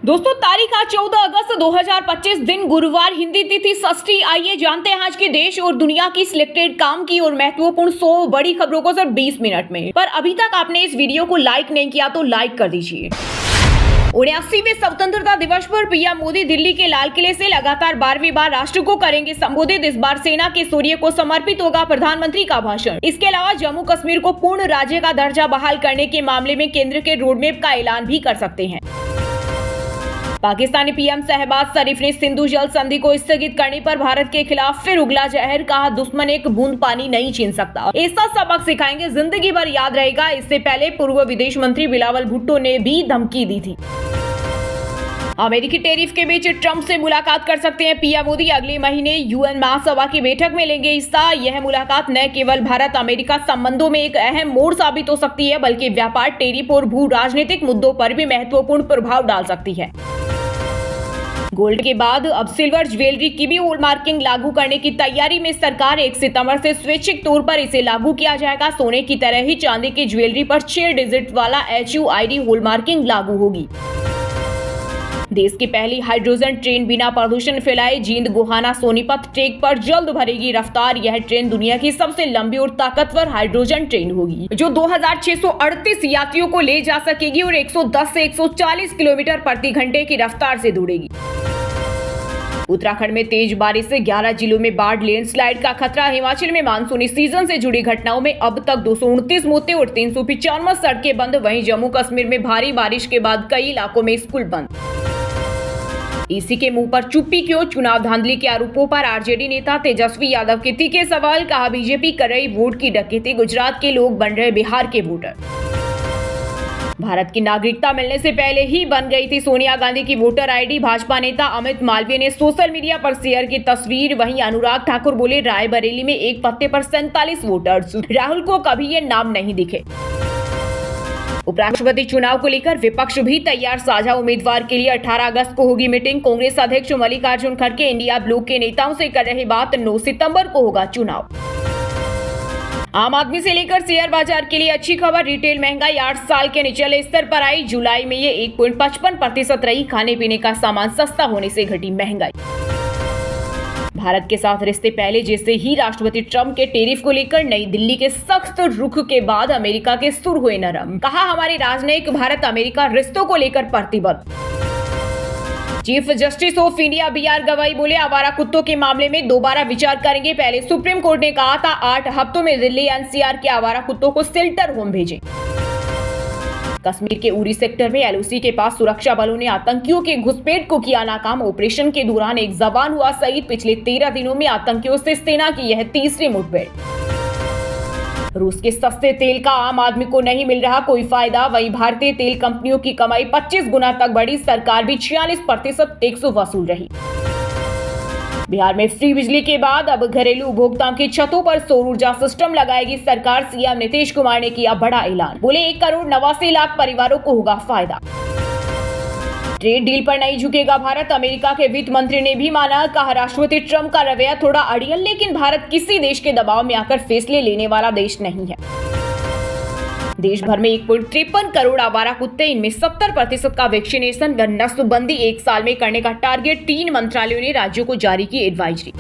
दोस्तों तारीख आज 14 अगस्त 2025 दिन गुरुवार, हिंदी तिथि षष्ठी। आइए जानते हैं आज के देश और दुनिया की सिलेक्टेड काम की और महत्वपूर्ण 100 बड़ी खबरों को सिर्फ 20 मिनट में। पर अभी तक आपने इस वीडियो को लाइक नहीं किया तो लाइक कर दीजिए। 79वें स्वतंत्रता दिवस पर पीएम मोदी दिल्ली के लाल किले से लगातार 12वीं बार राष्ट्र को करेंगे संबोधित। इस बार सेना के सूर्य को समर्पित होगा प्रधानमंत्री का भाषण। इसके अलावा जम्मू कश्मीर को पूर्ण राज्य का दर्जा बहाल करने के मामले में केंद्र के रोडमैप का ऐलान भी कर सकते हैं। पाकिस्तानी पीएम शहबाज शरीफ ने सिंधु जल संधि को स्थगित करने पर भारत के खिलाफ फिर उगला जहर। कहा, दुश्मन एक बूंद पानी नहीं छीन सकता, ऐसा सबक सिखाएंगे, जिंदगी भर याद रहेगा। इससे पहले पूर्व विदेश मंत्री बिलावल भुट्टो ने भी धमकी दी थी। अमेरिकी टैरिफ के बीच ट्रंप से मुलाकात कर सकते हैं पीएम मोदी। अगले महीने यूएन महासभा की बैठक में लेंगे हिस्सा। यह मुलाकात न केवल भारत अमेरिका संबंधों में एक अहम मोड़ साबित हो सकती है, बल्कि व्यापार, टैरिफ और भू राजनीतिक मुद्दों पर भी महत्वपूर्ण प्रभाव डाल सकती है। गोल्ड के बाद अब सिल्वर ज्वेलरी की भी हॉलमार्किंग लागू करने की तैयारी में सरकार। 1 सितंबर से स्वैच्छिक तौर पर इसे लागू किया जाएगा। सोने की तरह ही चांदी की ज्वेलरी पर 6 डिजिट वाला HUID हॉलमार्किंग लागू होगी। देश की पहली हाइड्रोजन ट्रेन बिना प्रदूषण फैलाए जींद गोहाना सोनीपत ट्रैक पर जल्द भरेगी रफ्तार। यह ट्रेन दुनिया की सबसे लंबी और ताकतवर हाइड्रोजन ट्रेन होगी, जो 2638 यात्रियों को ले जा सकेगी और 110 से 140 किलोमीटर प्रति घंटे की रफ्तार से दौड़ेगी। उत्तराखंड में तेज बारिश से 11 जिलों में बाढ़, लैंडस्लाइड का खतरा। हिमाचल में मानसूनी सीजन से जुड़ी घटनाओं में अब तक 229 मौतें और 395 सड़कें बंद। वहीं जम्मू कश्मीर में भारी बारिश के बाद कई इलाकों में स्कूल बंद। इसी के मुंह पर चुप्पी क्यों? चुनाव धांधली के आरोपों पर आरजेडी नेता तेजस्वी यादव के तीखे सवाल। कहा, बीजेपी कर रही वोट की डकैती, गुजरात के लोग बन रहे बिहार के वोटर। भारत की नागरिकता मिलने से पहले ही बन गई थी सोनिया गांधी की वोटर आईडी। भाजपा नेता अमित मालवीय ने सोशल मीडिया पर शेयर की तस्वीर। वहीं अनुराग ठाकुर बोले, रायबरेली में एक पत्ते पर 47 वोटर्स, राहुल को कभी ये नाम नहीं दिखे। उपराष्ट्रपति चुनाव को लेकर विपक्ष भी तैयार। साझा उम्मीदवार के लिए 18 अगस्त को होगी मीटिंग। कांग्रेस अध्यक्ष मल्लिकार्जुन खड़गे इंडिया ब्लॉक के नेताओं से कर रहे बात। 9 सितंबर को होगा चुनाव। आम आदमी से लेकर शेयर बाजार के लिए अच्छी खबर। रिटेल महंगाई 8 साल के निचले स्तर पर आई। जुलाई में ये 1.55% रही। खाने पीने का सामान सस्ता होने से घटी महंगाई। भारत के साथ रिश्ते पहले जैसे ही। राष्ट्रपति ट्रंप के टैरिफ को लेकर नई दिल्ली के सख्त रुख के बाद अमेरिका के सुर हुए नरम। कहा, हमारे राजनयिक भारत अमेरिका रिश्तों को लेकर प्रतिबद्ध। Chief justice of India BR गवाई बोले, आवारा कुत्तों के मामले में दोबारा विचार करेंगे। पहले सुप्रीम कोर्ट ने कहा था 8 हफ्तों में दिल्ली NCR के आवारा कुत्तों को शेल्टर होम भेजें। कश्मीर के उरी सेक्टर में LOC के पास सुरक्षा बलों ने आतंकियों के घुसपैठ को किया नाकाम। ऑपरेशन के दौरान एक जवान हुआ शहीद। पिछले 13 दिनों में आतंकियों से सेना की यह तीसरी मुठभेड़। रूस के सस्ते तेल का आम आदमी को नहीं मिल रहा कोई फायदा। वहीं भारतीय तेल कंपनियों की कमाई 25 गुना तक बढ़ी। सरकार भी 46% टैक्स वसूल रही। बिहार में फ्री बिजली के बाद अब घरेलू उपभोक्ताओं की छतों पर सौर ऊर्जा सिस्टम लगाएगी सरकार। सीएम नीतीश कुमार ने किया बड़ा ऐलान। बोले, 1 करोड़ 89 लाख परिवारों को होगा फायदा। ट्रेड डील पर नहीं झुकेगा भारत। अमेरिका के वित्त मंत्री ने भी माना। कहा, राष्ट्रपति ट्रंप का रवैया थोड़ा अड़ियल, लेकिन भारत किसी देश के दबाव में आकर फैसले लेने वाला देश नहीं है। देश भर में 1.53 करोड़ आवारा कुत्ते, इनमें 70% का वैक्सीनेशन व नस्लबंदी 1 साल में करने का टारगेट। 3 मंत्रालयों ने राज्यों को जारी की एडवाइजरी।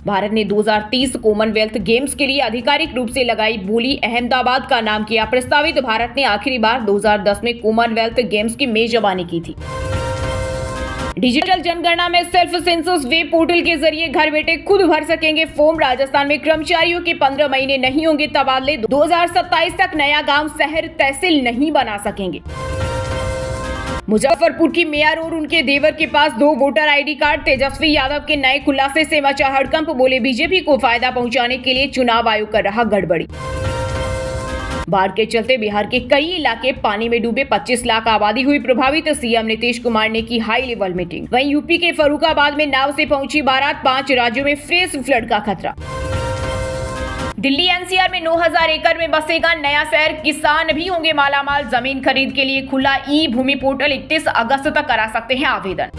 भारत ने 2030 कॉमनवेल्थ गेम्स के लिए आधिकारिक रूप से लगाई बोली। अहमदाबाद का नाम किया प्रस्तावित। भारत ने आखिरी बार 2010 में कॉमनवेल्थ गेम्स की मेजबानी की थी। डिजिटल जनगणना में सेल्फ सेंसस वेब पोर्टल के जरिए घर बैठे खुद भर सकेंगे फॉर्म। राजस्थान में कर्मचारियों के 15 महीने नहीं होंगे तबादले। 2027 तक नया गांव, शहर, तहसील नहीं बना सकेंगे। मुजफ्फरपुर की मेयर और उनके देवर के पास 2 voter ID card. Tejashwi Yadav के नए खुलासे से मचा हड़कंप। बोले, बीजेपी को फायदा पहुंचाने के लिए चुनाव आयोग कर रहा गड़बड़ी। बाढ़ के चलते बिहार के कई इलाके पानी में डूबे। 25 लाख आबादी हुई प्रभावित। सीएम नीतीश कुमार ने की हाई लेवल मीटिंग। वहीं यूपी के फर्रुखाबाद में नाव से पहुंची बारात। 5 राज्यों में फ्रेश फ्लड का खतरा। दिल्ली NCR में 9000 एकड़ में बसेगा नया शहर। किसान भी होंगे मालामाल। जमीन खरीद के लिए खुला ई-भूमि पोर्टल। 31 अगस्त तक करा सकते हैं आवेदन।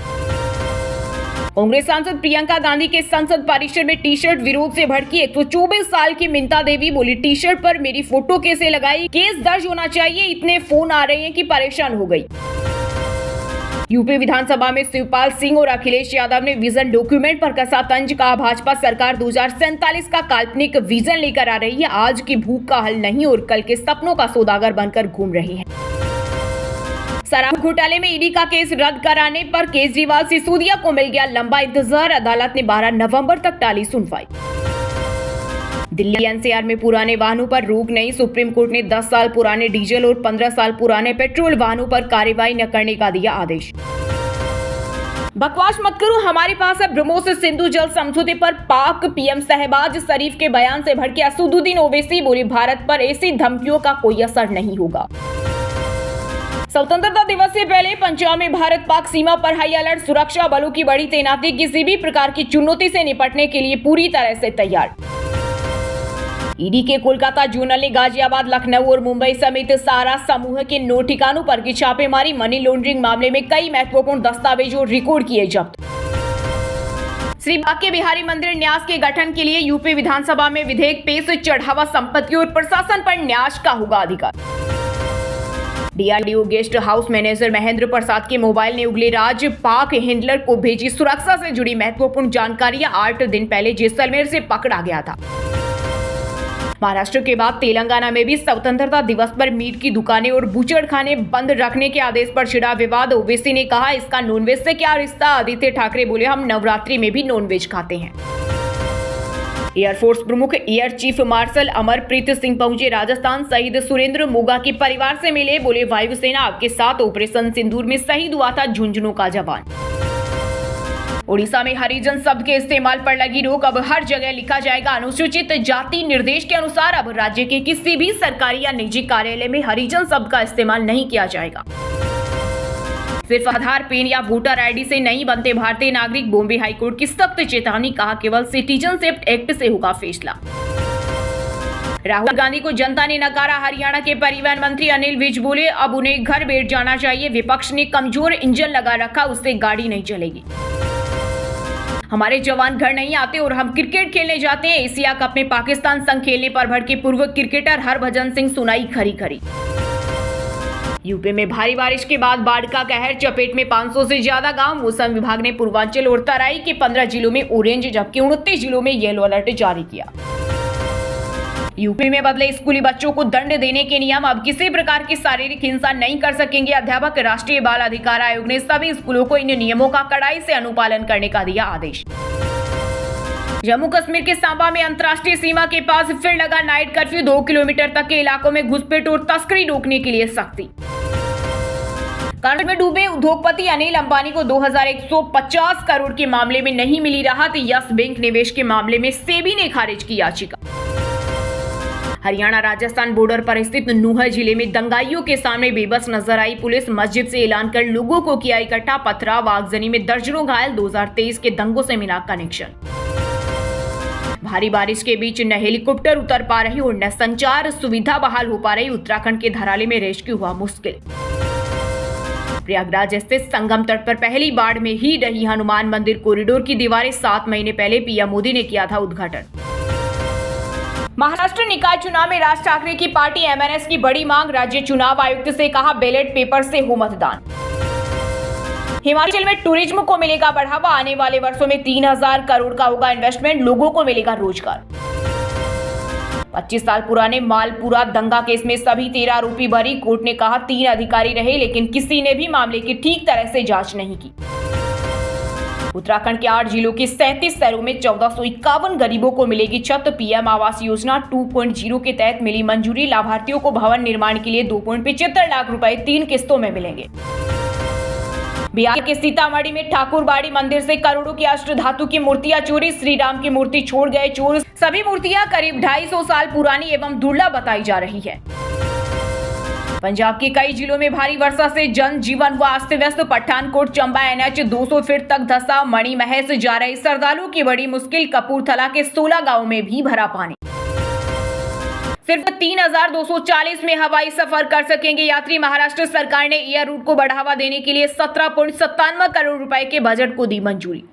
कांग्रेस सांसद प्रियंका गांधी के संसद परिसर में टी शर्ट विरोध से भड़की। 124 साल की मिंता देवी बोली, टी शर्ट पर मेरी फोटो कैसे लगाई, केस दर्ज होना चाहिए, इतने फोन आ रहे हैं कि परेशान हो गई। यूपी विधानसभा में शिवपाल सिंह और अखिलेश यादव ने विजन डॉक्यूमेंट पर कसा तंज। कहा भाजपा सरकार 2047 का काल्पनिक विजन लेकर आ रही है, आज की भूख का हल नहीं और कल के सपनों का सौदागर बनकर घूम रही है। शराब घोटाले में ईडी का केस रद्द कराने पर केजरीवाल सिसोदिया को मिल गया लंबा इंतजार। अदालत ने 12 नवंबर तक टाली सुनवाई। दिल्ली एनसीआर में पुराने वाहनों पर रोक नहीं, सुप्रीम कोर्ट ने 10 साल पुराने डीजल और 15 साल पुराने पेट्रोल वाहनों पर कार्रवाई न करने का दिया आदेश। बकवास मत करो, हमारे पास है ब्रह्मोस सिंधु जल समझौते पर पाक पीएम शहबाज शरीफ के बयान से भड़के असदुद्दीन ओवैसी बोले भारत पर ऐसी धमकियों का कोई असर नहीं होगा। स्वतंत्रता दिवस से पहले पंजाब में भारत पाक सीमा पर हाई अलर्ट, सुरक्षा बलों की बड़ी तैनाती, किसी भी प्रकार की चुनौती से निपटने के लिए पूरी तरह से तैयार। ईडी के कोलकाता जोनल ने गाजियाबाद, लखनऊ और मुंबई समेत सारा समूह के 9 ठिकानों पर की छापेमारी। मनी लॉन्ड्रिंग मामले में कई महत्वपूर्ण दस्तावेज और रिकॉर्ड किए जब्त। श्री बांके बिहारी मंदिर न्यास के गठन के लिए यूपी विधानसभा में विधेयक पेश, चढ़ावा संपत्ति और प्रशासन पर न्यास का होगा अधिकार। DRDO guest house manager Mahendra Prasad के मोबाइल ने उगले राज, पाक हैंडलर को भेजी सुरक्षा से जुड़ी महत्वपूर्ण जानकारियां। 8 दिन पहले जैसलमेर से पकड़ा गया था। महाराष्ट्र के बाद तेलंगाना में भी स्वतंत्रता दिवस पर मीट की दुकानें और बूचड़खाने बंद रखने के आदेश पर छिड़ा विवाद। ओवैसी ने कहा इसका नॉनवेज से क्या रिश्ता। आदित्य ठाकरे बोले हम नवरात्रि में भी नॉनवेज खाते हैं। एयरफोर्स प्रमुख air chief marshal Amarpreet Singh पहुंचे राजस्थान। शहीद सुरेंद्र मोगा के परिवार से मिले, बोले वायुसेना आपके साथ। ऑपरेशन सिंदूर में शहीद हुआ था झुंझुनू का जवान। ओडिशा में हरिजन शब्द के इस्तेमाल पर लगी रोक, अब हर जगह लिखा जाएगा अनुसूचित जाति। निर्देश के अनुसार अब राज्य के किसी भी सरकारी या निजी कार्यालय में हरिजन शब्द का इस्तेमाल नहीं किया जाएगा। सिर्फ आधार, पेन या वोटर आईडी से नहीं बनते भारतीय नागरिक। बॉम्बे हाईकोर्ट की सख्त चेतावनी, कहा केवल सिटीजनशिप एक्ट से होगा फैसला। राहुल गांधी को जनता ने नकारा। हरियाणा के परिवहन मंत्री अनिल विज बोले अब उन्हें घर बैठ जाना चाहिए। विपक्ष ने कमजोर इंजन लगा रखा, उससे गाड़ी नहीं चलेगी। हमारे जवान घर नहीं आते और हम क्रिकेट खेलने जाते हैं। एशिया कप में पाकिस्तान संग खेलने पर भड़के पूर्व क्रिकेटर हरभजन सिंह सुनाई खरी खरी। यूपी में भारी बारिश के बाद बाढ़ का कहर, चपेट में 500 से ज्यादा गांव। मौसम विभाग ने पूर्वांचल और तराई के 15 जिलों में ऑरेंज जबकि 29 जिलों में येलो अलर्ट जारी किया। यूपी में बदले स्कूली बच्चों को दंड देने के नियम, अब किसी प्रकार की शारीरिक हिंसा नहीं कर सकेंगे अध्यापक। राष्ट्रीय बाल अधिकार आयोग ने सभी स्कूलों को इन नियमों का कड़ाई से अनुपालन करने का दिया आदेश। जम्मू कश्मीर के सांबा में अंतर्राष्ट्रीय सीमा के पास फिर लगा नाइट कर्फ्यू। 2 किलोमीटर तक के इलाकों में घुसपैठ और तस्करी रोकने के लिए सख्ती। कर्ज में डूबे उद्योगपति अनिल अंबानी को 2150 करोड़ के मामले में नहीं मिली राहत। यस बैंक निवेश के मामले में सेबी ने खारिज की याचिका। हरियाणा राजस्थान बॉर्डर पर स्थित नूंह जिले में दंगाइयों के सामने बेबस नजर आई पुलिस। मस्जिद से ऐलान कर लोगों को किया इकट्ठा। पथराव, आगजनी में दर्जनों घायल। 2023 के दंगों से मिला कनेक्शन। भारी बारिश के बीच न हेलीकॉप्टर उतर पा रही और न संचार सुविधा बहाल हो पा रही। उत्तराखंड के धराली में रेस्क्यू हुआ मुश्किल। प्रयागराज स्थित संगम तट पर पहली बाढ़ में ही रही हनुमान मंदिर कॉरिडोर की दीवारें। 7 महीने पहले पीएम मोदी ने किया था उद्घाटन। महाराष्ट्र निकाय चुनाव में राज ठाकरे की पार्टी एमएनएस की बड़ी मांग। राज्य चुनाव आयुक्त से कहा बैलेट पेपर से हो मतदान। हिमाचल में टूरिज्म को मिलेगा बढ़ावा। आने वाले वर्षों में 3000 करोड़ का होगा इन्वेस्टमेंट। लोगों को मिलेगा रोजगार। 25 साल पुराने मालपुरा दंगा केस में सभी 13 आरोपी बरी। कोर्ट ने कहा 3 अधिकारी रहे लेकिन किसी ने भी मामले की ठीक तरह से जांच नहीं की। उत्तराखंड के 8 जिलों के 37 शहरों में 1451 गरीबों को मिलेगी छत। पीएम आवास योजना 2.0 के तहत मिली मंजूरी। लाभार्थियों को भवन निर्माण के लिए 2.75 लाख रुपए 3 किस्तों में मिलेंगे। बिहार के सीतामढ़ी में ठाकुरबाड़ी मंदिर से करोड़ों की अष्ट धातु की मूर्तियां चोरी। श्री राम की मूर्ति छोड़ गए चोर। सभी मूर्तियां करीब 250 साल पुरानी एवं दुर्लभ बताई जा रही है। पंजाब के कई जिलों में भारी वर्षा से जनजीवन हुआ अस्त व्यस्त। पठानकोट चंबा NH 200 फीट तक धंसा। मणिमहेश जा रहे श्रद्धालुओं की बड़ी मुश्किल। कपूरथला के 16 गांवों में भी भरा पानी। सिर्फ 3240 में हवाई सफर कर सकेंगे यात्री। महाराष्ट्र सरकार ने एयर रूट को बढ़ावा देने के लिए 17.97 करोड़ रुपए के बजट को दी मंजूरी।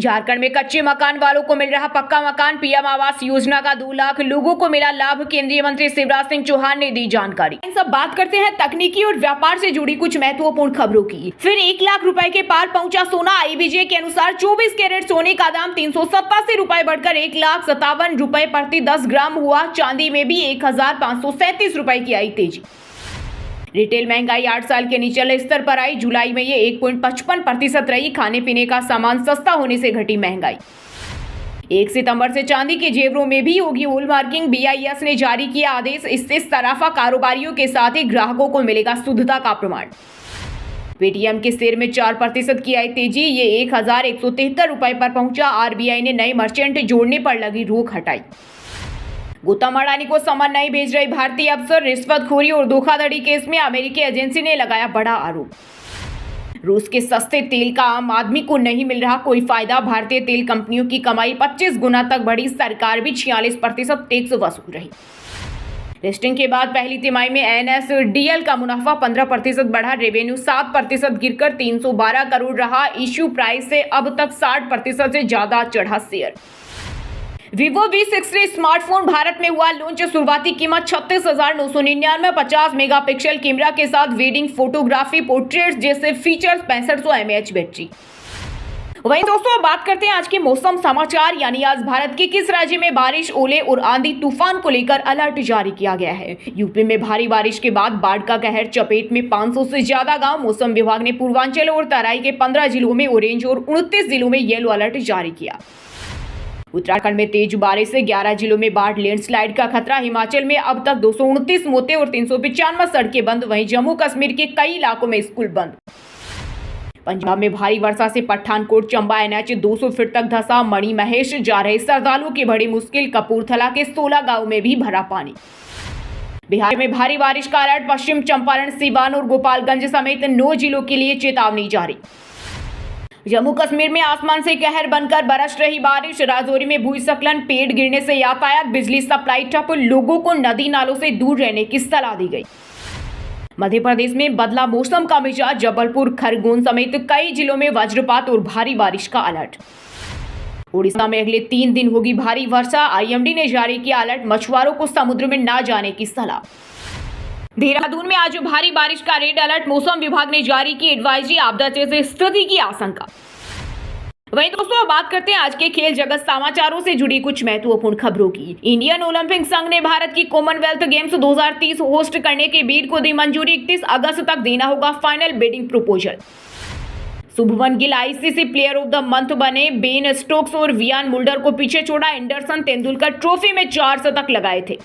झारखंड में कच्चे मकान वालों को मिल रहा पक्का मकान। पीएम आवास योजना का 2 लाख लोगों को मिला लाभ। केंद्रीय मंत्री शिवराज सिंह चौहान ने दी जानकारी। इन सब बात करते हैं तकनीकी और व्यापार से जुड़ी कुछ महत्वपूर्ण खबरों की। फिर 1 लाख रुपए के पार पहुंचा सोना। आईबीजे के अनुसार 24 कैरेट सोने का दाम 387 रुपए बढ़कर 1,57,000 रुपए प्रति 10 ग्राम हुआ। चांदी में भी 1,537 रुपए की आई तेजी। रिटेल महंगाई 8 साल के निचले स्तर पर आई। जुलाई में ये 1.55% रही। खाने पीने का सामान सस्ता होने से घटी महंगाई। 1 सितंबर से चांदी के जेवरों में भी होगी हॉलमार्किंग। बीआईएस ने जारी किया आदेश। इससे सराफा कारोबारियों के साथ ही ग्राहकों को मिलेगा शुद्धता का प्रमाण। पेटीएम के शेयर में 4% की आई तेजी। ये 1,173 रुपए पर पहुंचा। आरबीआई ने नए मर्चेंट जोड़ने पर लगी रोक हटाई। गौतम अडानी को समन नहीं भेज रही भारतीय अफसर। रिश्वतखोरी और धोखाधड़ी केस में अमेरिकी एजेंसी ने लगाया बड़ा आरोप। रूस के सस्ते तेल का आम आदमी को नहीं मिल रहा कोई फायदा। भारतीय तेल कंपनियों की कमाई 25 गुना तक बढ़ी। सरकार भी 46% टैक्स वसूल रही। लिस्टिंग के बाद पहली तिमाही में एनएसडीएल का मुनाफा 15% बढ़ा। रेवेन्यू 7% गिरकर 312 करोड़ रहा। इश्यू प्राइस से अब तक 60% से ज्यादा चढ़ा share. Vivo V60 smartphone Bharat में हुआ लॉन्च। शुरुआती कीमत 36,999। 50 मेगापिक्सल कैमरा के साथ वेडिंग फोटोग्राफी, पोर्ट्रेट्स जैसे फीचर्स, 6500 mAh बैटरी। वहीं दोस्तों बात करते हैं आज के मौसम समाचार। यानी आज भारत के किस राज्य में बारिश, ओले और आंधी तूफान को लेकर अलर्ट जारी किया गया है। यूपी में भारी बारिश के बाद बाढ़ का कहर चपेट में 500 से ज्यादा गांव। मौसम विभाग ने पूर्वांचल और तराई के 15 जिलों में ऑरेंज और 29 जिलों में येलो अलर्ट जारी किया। उत्तराखंड में तेज बारिश से 11 जिलों में बाढ़, लैंडस्लाइड का खतरा। हिमाचल में अब तक 229 मौतें और 395 सड़कें बंद। वहीं जम्मू कश्मीर के कई इलाकों में स्कूल बंद। पंजाब में भारी वर्षा से पठानकोट चंबा NH 200 फीट तक धंसा। मणि महेश जा रहे श्रद्धालुओं की बड़ी मुश्किल। कपूरथला के 16 गांव में भी भरा पानी। बिहार में भारी बारिश का अलर्ट। पश्चिम चंपारण, सीवान और गोपालगंज समेत 9 जिलों के लिए चेतावनी जारी। जम्मू कश्मीर में आसमान से कहर बनकर बरस रही बारिश। राजौरी में भूस्खलन, पेड़ गिरने से यातायात, बिजली सप्लाई ठप। लोगों को नदी नालों से दूर रहने की सलाह दी गई। मध्य प्रदेश में बदला मौसम का मिजाज। जबलपुर, खरगोन समेत कई जिलों में वज्रपात और भारी बारिश का अलर्ट। उड़ीसा में अगले 3 दिन होगी भारी वर्षा। आईएमडी ने जारी किया अलर्ट। मछुआरों को समुद्र में न जाने की सलाह। देहरादून में आज भारी बारिश का रेड अलर्ट। मौसम विभाग ने जारी की एडवाइजरी। आपदा जैसी स्थिति की आशंका। वहीं दोस्तों बात करते हैं आज के खेल जगत समाचारों से जुड़ी कुछ महत्वपूर्ण खबरों की। इंडियन ओलंपिक संघ ने भारत की कॉमनवेल्थ गेम्स 2030 होस्ट करने के बिड को दी मंजूरी। 31 अगस्त तक देना होगा final bidding proposal. Shubman Gill ICC player of the month बने। बेन स्टोक्स और वियान मुल्डर को पीछे छोड़ा। एंडरसन तेंदुलकर ट्रॉफी में 4 शतक लगाए थे।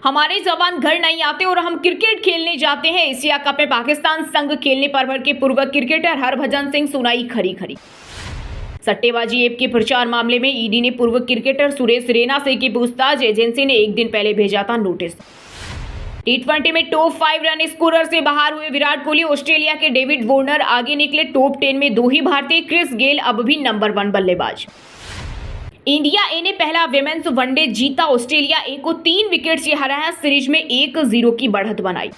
हमारे जवान घर नहीं आते और हम क्रिकेट खेलने जाते हैं। एशिया कप में पाकिस्तान संग खेलने पर भर के पूर्व क्रिकेटर हरभजन सिंह सुनाई खरी खरी। सट्टेबाजी ऐप के प्रचार मामले में ईडी ने पूर्व क्रिकेटर सुरेश रैना से की पूछताछ। एजेंसी ने 1 दिन पहले भेजा था नोटिस। T20 में टॉप 5 रन स्कोरर से बाहर हुए विराट कोहली। ऑस्ट्रेलिया के डेविड वार्नर आगे निकले। टॉप 10 में 2 ही भारतीय। क्रिस गेल अब भी नंबर 1 बल्लेबाज। इंडिया ए ने पहला विमेंस वनडे जीता। ऑस्ट्रेलिया ए को 3 विकेट से हराया। सीरीज में 1-0 की बढ़त बनाई।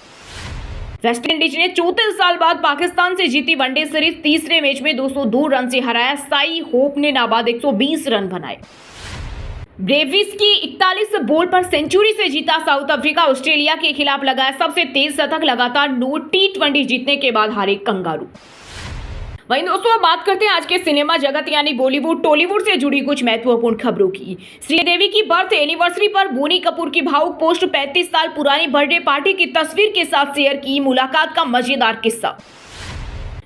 वेस्टइंडीज ने 34 साल बाद पाकिस्तान से जीती वनडे सीरीज। तीसरे मैच में 202 रन से हराया। साई होप ने नाबाद 120 रन बनाए। ब्रेविस की 41 बॉल पर सेंचुरी से जीता साउथ अफ्रीका। ऑस्ट्रेलिया के खिलाफ लगाया सबसे तेज शतक। लगातार 9 T20 जीतने के बाद हारे कंगारू। वहीं दोस्तों बात करते हैं आज के सिनेमा जगत यानी बॉलीवुड टॉलीवुड से जुड़ी कुछ महत्वपूर्ण खबरों की। श्रीदेवी की बर्थ एनिवर्सरी पर बोनी कपूर की भावुक पोस्ट। 35 साल पुरानी बर्थडे पार्टी की तस्वीर के साथ शेयर की मुलाकात का मजेदार किस्सा।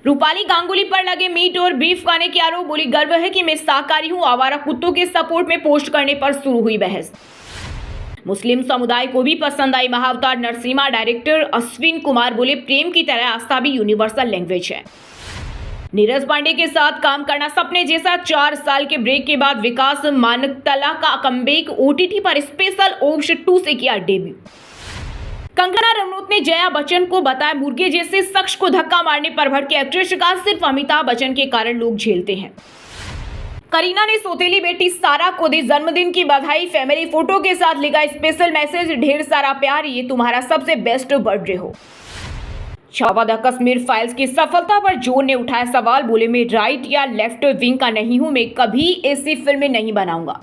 रूपाली गांगुली पर लगे मीट और बीफ खाने के आरोप। बोली गर्व है कि मैं शाकाहारी हूं। आवारा कुत्तों के सपोर्ट में पोस्ट करने पर शुरू हुई बहस। मुस्लिम समुदाय को भी पसंद आई महाअवतार नरसिम्हा। डायरेक्टर अश्विन कुमार बोले प्रेम की तरह आस्था भी यूनिवर्सल लैंग्वेज है। नीरज पांडे के साथ काम करना सपने जैसा। 4 साल के ब्रेक के बाद विकास मानकतला का कमबैक। ओटीटी पर स्पेशल ओप्स 2 से किया डेब्यू। कंगना रनौत ने जया बच्चन को बताया मुर्गे जैसे शख्स को धक्का मारने पर भड़के एक्ट्रेस का सिर्फ अमिताभ बच्चन के कारण लोग झेलते हैं। करीना ने सौतेली बेटी सारा को दी जन्मदिन की बधाई। फैमिली फोटो के साथ लिखा स्पेशल मैसेज, ढेर सारा प्यार, ये तुम्हारा सबसे बेस्ट बर्थडे हो। शाहबाद कश्मीर फाइल्स की सफलता पर जोर ने उठाया सवाल, बोले मैं राइट या लेफ्ट विंग का नहीं हूं, मैं कभी ऐसी फिल्में नहीं बनाऊंगा।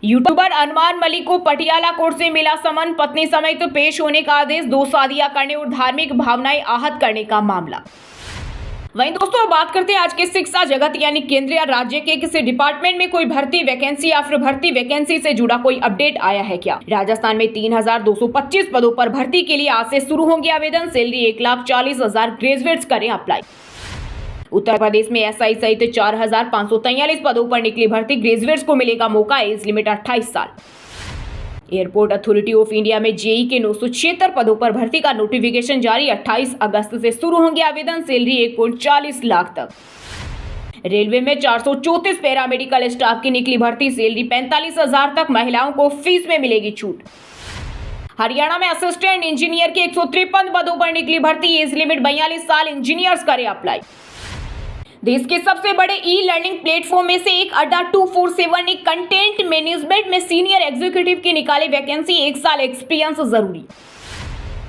यूट्यूबर अरमान मलिक को पटियाला कोर्ट से मिला समन, पत्नी समेत पेश होने का आदेश, 2 शादियां करने और धार्मिक भावनाएं आहत करने का मामला। वहीं दोस्तों बात करते हैं आज के शिक्षा जगत यानी केंद्र या राज्य के किसी डिपार्टमेंट में कोई भर्ती वैकेंसी या फिर भर्ती वैकेंसी से जुड़ा कोई अपडेट आया है क्या। राजस्थान में 3,225 पदों पर भर्ती के लिए आज से शुरू होंगे आवेदन, सैलरी 1,40,000, ग्रेजुएट्स करें अप्लाई। उत्तर प्रदेश में एसआई सहित 4,543 पदों पर निकली भर्ती, ग्रेजुएट्स को मिलेगा मौका, एज लिमिट 28 साल। एयरपोर्ट अथॉरिटी ऑफ इंडिया में जेई के 976 पदों पर भर्ती का नोटिफिकेशन जारी, 28 अगस्त से शुरू होंगे आवेदन, सैलरी 1.40 लाख तक। रेलवे में 434 पैरामेडिकल स्टाफ की निकली भर्ती, सैलरी 45,000 तक, महिलाओं को फीस में मिलेगी छूट। हरियाणा में असिस्टेंट इंजीनियर के 153 पदों पर निकली भर्ती, एज लिमिट 42 साल, इंजीनियर्स करें अप्लाई। देश के सबसे बड़े ई लर्निंग प्लेटफॉर्म में से एक अड्डा 247 ने कंटेंट मैनेजमेंट में सीनियर एग्जीक्यूटिव की निकाली वैकेंसी, 1 साल एक्सपीरियंस जरूरी।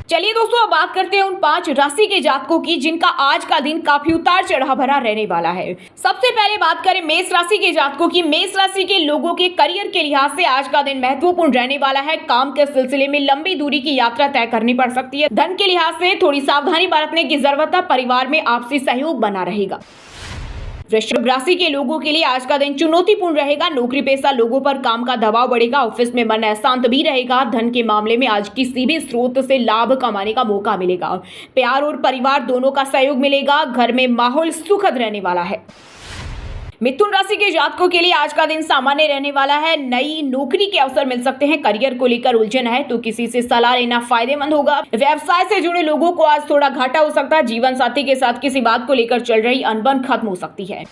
चलिए दोस्तों अब बात करते हैं उन 5 राशि के जातकों की जिनका आज का दिन काफी उतार चढ़ाव भरा रहने वाला है। सबसे पहले बात करें मेष राशि के जातकों की। मेष राशि के लोगों के करियर के लिहाज से आज का दिन महत्वपूर्ण रहने वाला है। काम के सिलसिले में लंबी दूरी की यात्रा तय करनी पड़ सकती है। धन के लिहाज से थोड़ी सावधानी बरतने की जरूरत है। परिवार में आपसी सहयोग बना रहेगा। वृश्चिक राशि के लोगों के लिए आज का दिन चुनौतीपूर्ण रहेगा। नौकरी पेशा लोगों पर काम का दबाव बढ़ेगा। ऑफिस में मन अशांत भी रहेगा। धन के मामले में आज किसी भी स्रोत से लाभ कमाने का मौका मिलेगा। प्यार और परिवार दोनों का सहयोग मिलेगा। घर में माहौल सुखद रहने वाला है। मिथुन राशि के जातकों के लिए आज का दिन सामान्य रहने वाला है। नई नौकरी के अवसर मिल सकते हैं। करियर को लेकर उलझन है तो किसी से सलाह लेना फायदेमंद होगा। व्यवसाय से जुड़े लोगों को आज थोड़ा घाटा हो सकता है। जीवन साथी के साथ किसी बात को लेकर चल रही अनबन खत्म हो सकती है।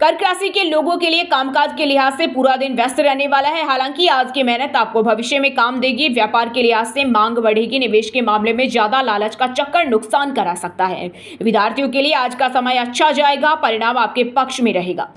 कर्क राशि के लोगों के लिए कामकाज के लिहाज से पूरा दिन व्यस्त रहने वाला है। हालांकि आज की मेहनत आपको भविष्य में काम देगी। व्यापार के लिहाज से मांग बढ़ेगी। निवेश के मामले में ज्यादा लालच का चक्कर नुकसान करा सकता है। विद्यार्थियों के लिए आज का समय अच्छा जाएगा। परिणाम आपके पक्ष में रहेगा।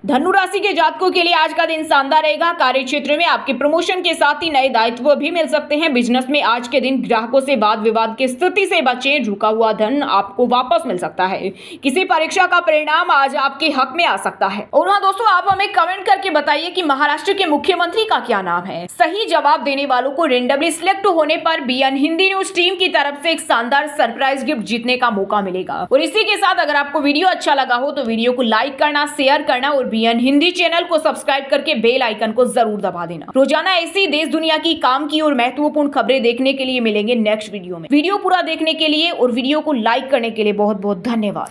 धनु राशि के जातकों के लिए आज का दिन शानदार रहेगा। कार्य क्षेत्र में आपके प्रमोशन के साथ ही नए दायित्व भी मिल सकते हैं। बिजनेस में आज के दिन ग्राहकों से वाद विवाद की स्थिति से बचें। रुका हुआ धन आपको वापस मिल सकता है। किसी परीक्षा का परिणाम आज आपके हक में आ सकता है। और हाँ दोस्तों आप हमें कमेंट करके बताइए कि महाराष्ट्र के मुख्यमंत्री का क्या नाम है। सही जवाब देने वालों को रेंडमली सिलेक्ट होने पर बीएन हिंदी न्यूज टीम की तरफ से एक शानदार सरप्राइज गिफ्ट जीतने का मौका मिलेगा। और इसी के साथ अगर आपको वीडियो अच्छा लगा हो तो वीडियो को लाइक करना, शेयर करना और बीएन हिंदी चैनल को सब्सक्राइब करके बेल आइकन को जरूर दबा देना। रोजाना ऐसी देश दुनिया की काम की और महत्वपूर्ण खबरें देखने के लिए मिलेंगे नेक्स्ट वीडियो में। वीडियो पूरा देखने के लिए और वीडियो को लाइक करने के लिए बहुत बहुत धन्यवाद।